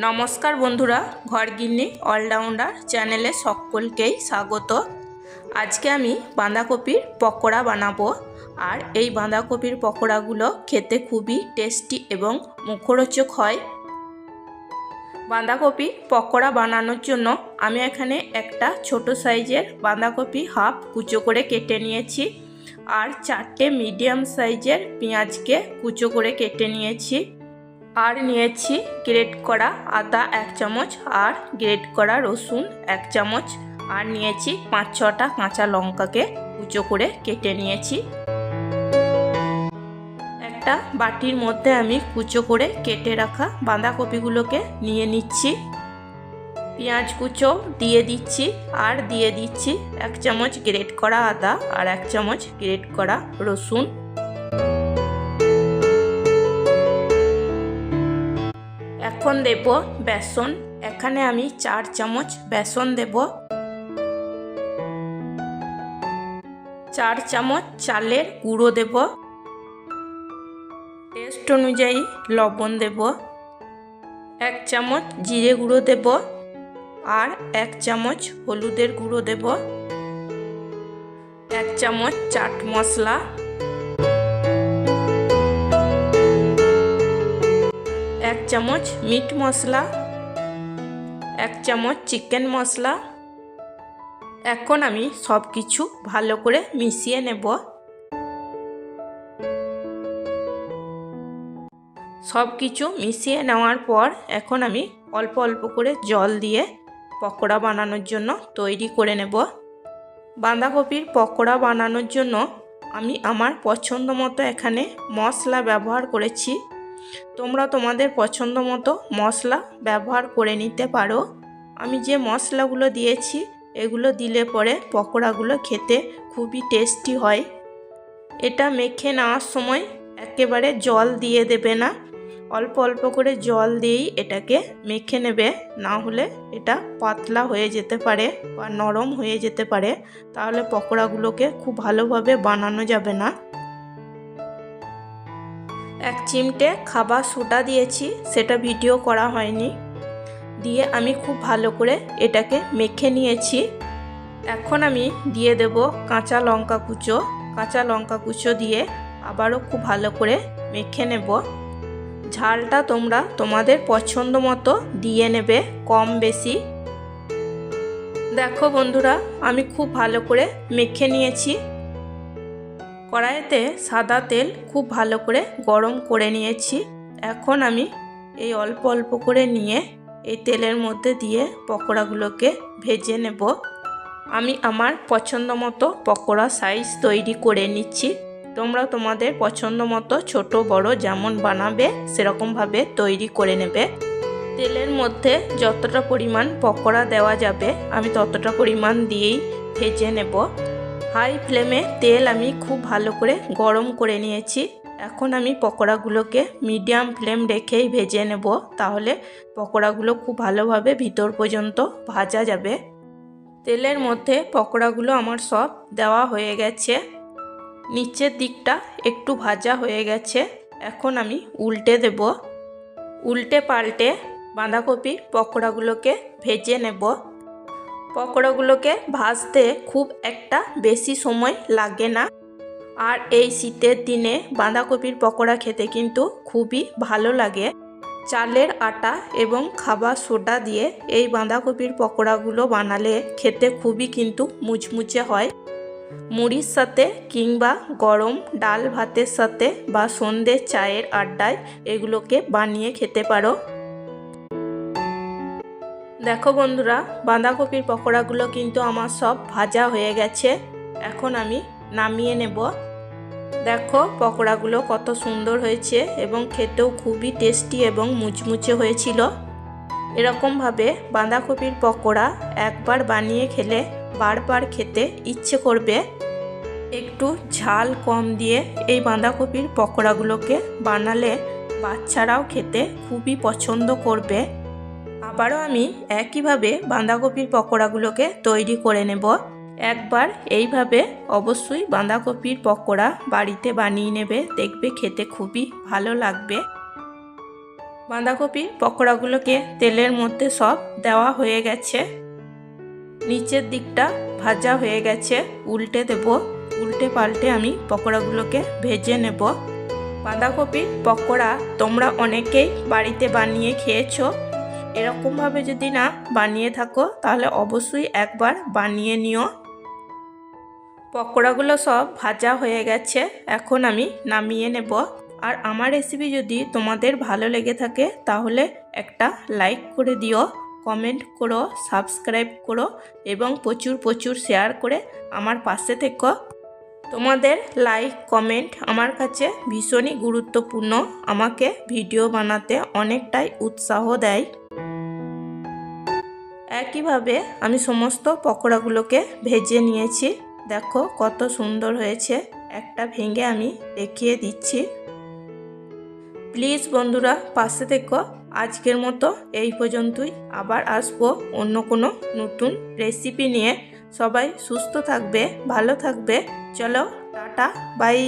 নমস্কার বন্ধুরা, ঘরগিন্নি অলরাউন্ডার চ্যানেলে সকলকেই স্বাগত। আজকে আমি বাঁধাকপির পকোড়া বানাবো। আর এই বাঁধাকপির পকোড়াগুলো খেতে খুবই টেস্টি এবং মুখরোচক হয়। বাঁধাকপির পকোড়া বানানোর জন্য আমি এখানে একটা ছোট সাইজের বাঁধাকপি হাফ কুচো করে কেটে নিয়েছি। আর 4টে মিডিয়াম সাইজের পেঁয়াজকে কুচো করে কেটে নিয়েছি। আর নিয়েছি গ্রেট করা আদা 1 চামচ আর গ্রেট করা রসুন 1 চামচ। আর নিয়েছি 5-6টা কাঁচা লঙ্কাকে কুচো করে কেটে নিয়েছি। একটা বাটির মধ্যে আমি কুচো করে কেটে রাখা বাঁধাকপিগুলোকে নিয়ে নিচ্ছি। পেঁয়াজ কুচো দিয়ে দিচ্ছি আর দিয়ে দিচ্ছি 1 চামচ গ্রেট করা আদা আর 1 চামচ গ্রেট করা রসুন। এখন দেব বেসন। এখানে আমি 4 চামচ বেসন দেব। 4 চামচ চালের গুঁড়ো দেব। টেস্ট অনুযায়ী লবণ দেব। 1 চামচ জিরে গুঁড়ো দেব আর 1 চামচ হলুদের গুঁড়ো দেব। 1 চামচ চাট মশলা, 1 চামচ মিট মশলা, 1 চামচ চিকেন মশলা। এখন আমি সব কিছু ভালো করে মিশিয়ে নেব। সব কিছু মিশিয়ে নেওয়ার পর এখন আমি অল্প অল্প করে জল দিয়ে পকোড়া বানানোর জন্য তৈরি করে নেব। বাঁধাকপির পকোড়া বানানোর জন্য আমি আমার পছন্দ মতো এখানে মশলা ব্যবহার করেছি। তোমরা তোমাদের পছন্দ মতো মশলা ব্যবহার করে নিতে পারো। আমি যে মশলাগুলো দিয়েছি এগুলো দিলে পরে পকোড়াগুলো খেতে খুবই টেস্টি হয়। এটা মেখে নেওয়ার সময় একেবারে জল দিয়ে দেবে না, অল্প অল্প করে জল দিয়েই এটাকে মেখে নেবে, না হলে এটা পাতলা হয়ে যেতে পারে বা নরম হয়ে যেতে পারে, তাহলে পকোড়াগুলোকে খুব ভালোভাবে বানানো যাবে না। 1 চিমটে খাবার সোডা দিয়েছি, সেটা ভিডিও করা হয়নি। দিয়ে আমি খুব ভালো করে এটাকে মেখে নিয়েছি। এখন আমি দিয়ে দেব কাঁচা লঙ্কা কুচো। কাঁচা লঙ্কা কুচো দিয়ে আবারও খুব ভালো করে মেখে নেব। ঝালটা তোমরা তোমাদের পছন্দ মতো দিয়ে নেবে, কম বেশি। দেখো বন্ধুরা, আমি খুব ভালো করে মেখে নিয়েছি। কড়াইতে সাদা তেল খুব ভালো করে গরম করে নিয়েছি। এখন আমি এই অল্প অল্প করে নিয়ে এই তেলের মধ্যে দিয়ে পকোড়াগুলোকে ভেজে নেব। আমি আমার পছন্দ মতো পকোড়া সাইজ তৈরি করে নিচ্ছি। তোমরা তোমাদের পছন্দ মতো ছোট বড় যেমন বানাবে সেরকমভাবে তৈরি করে নেবে। তেলের মধ্যে যতটা পরিমাণ পকোড়া দেওয়া যাবে আমি ততটা পরিমাণ দিয়েই ভেজে নেব। হাই ফ্লেমে তেল আমি খুব ভালো করে গরম করে নিয়েছি। এখন আমি পকোড়াগুলোকে মিডিয়াম ফ্লেম রেখেই ভেজে নেব, তাহলে পকোড়াগুলো খুব ভালোভাবে ভিতর পর্যন্ত ভাজা যাবে। তেলের মধ্যে পকোড়াগুলো আমার সব দেওয়া হয়ে গেছে। নিচের দিকটা একটু ভাজা হয়ে গেছে। এখন আমি উল্টে দেব। উল্টে পাল্টে বাঁধাকপির পকোড়াগুলোকে ভেজে নেব। পকোড়াগুলোকে ভাজতে খুব একটা বেশি সময় লাগে না। আর এই শীতের দিনে বাঁধাকপির পকোড়া খেতে কিন্তু খুবই ভালো লাগে। চালের আটা এবং খাবার সোডা দিয়ে এই বাঁধাকপির পকোড়াগুলো বানালে খেতে খুবই কিন্তু মুচমুচে হয়। মুড়ির সাথে কিংবা গরম ডাল ভাতের সাথে বা সন্ধ্যের চায়ের আড্ডায় এগুলোকে বানিয়ে খেতে পারো। দেখো বন্ধুরা, বাঁধাকপির পকোড়াগুলো কিন্তু আমার সব ভাজা হয়ে গেছে। এখন আমি নামিয়ে নেব। দেখো পকোড়াগুলো কত সুন্দর হয়েছে এবং খেতেও খুবই টেস্টি এবং মুচমুচে হয়েছিল। এরকমভাবে বাঁধাকপির পকোড়া একবার বানিয়ে খেলে বারবার খেতে ইচ্ছে করবে। একটু ঝাল কম দিয়ে এই বাঁধাকপির পকোড়াগুলোকে বানালে বাচ্চারাও খেতে খুবই পছন্দ করবে। আবারও আমি একইভাবে বাঁধাকপির পকোড়াগুলোকে তৈরি করে নেব। একবার এইভাবে অবশ্যই বাঁধাকপির পকোড়া বাড়িতে বানিয়ে নেবে, দেখবে খেতে খুবই ভালো লাগবে। বাঁধাকপির পকোড়াগুলোকে তেলের মধ্যে সব দেওয়া হয়ে গেছে। নিচের দিকটা ভাজা হয়ে গেছে, উল্টে দেব। উল্টে পাল্টে আমি পকোড়াগুলোকে ভেজে নেব। বাঁধাকপির পকোড়া তোমরা অনেকেই বাড়িতে বানিয়ে খেয়েছো। এরকমভাবে যদি না বানিয়ে থাকো তাহলে অবশ্যই একবার বানিয়ে নিও। পকোড়াগুলো সব ভাজা হয়ে গেছে, এখন আমি নামিয়ে নেব। আর আমার রেসিপি যদি তোমাদের ভালো লেগে থাকে তাহলে একটা লাইক করে দিও, কমেন্ট করো, সাবস্ক্রাইব করো এবং প্রচুর প্রচুর শেয়ার করে আমার পাশে থেকো। তোমাদের লাইক কমেন্ট আমার কাছে ভীষণই গুরুত্বপূর্ণ, আমাকে ভিডিও বানাতে অনেকটাই উৎসাহ দেয়। একইভাবে আমি সমস্ত পকোড়াগুলোকে ভেজে নিয়েছি। দেখো কত সুন্দর হয়েছে। একটা ভেঙে আমি দেখিয়ে দিচ্ছি। প্লিজ বন্ধুরা পাশে থেকো। আজকের মতো এই পর্যন্তই, আবার আসবো অন্য কোনো নতুন রেসিপি নিয়ে। সবাই সুস্থ থাকবে, ভালো থাকবে। চলো টাটা, বাই।